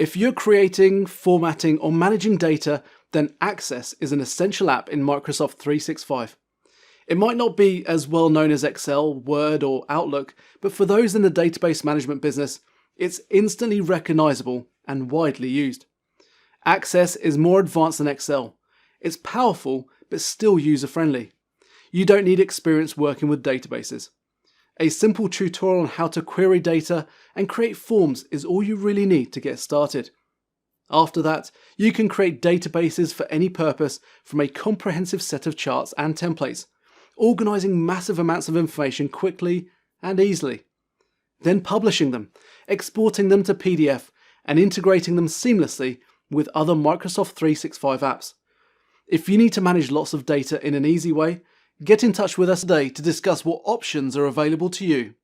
If you're creating, formatting, or managing data, then Access is an essential app in Microsoft 365. It might not be as well known as Excel, Word, or Outlook, but for those in the database management business, it's instantly recognizable and widely used. Access is more advanced than Excel. It's powerful, but still user-friendly. You don't need experience working with databases. A simple tutorial on how to query data and create forms is all you really need to get started. After that, you can create databases for any purpose from a comprehensive set of charts and templates, organizing massive amounts of information quickly and easily. Then publishing them, exporting them to PDF, and integrating them seamlessly with other Microsoft 365 apps. If you need to manage lots of data in an easy way, get in touch with us today to discuss what options are available to you.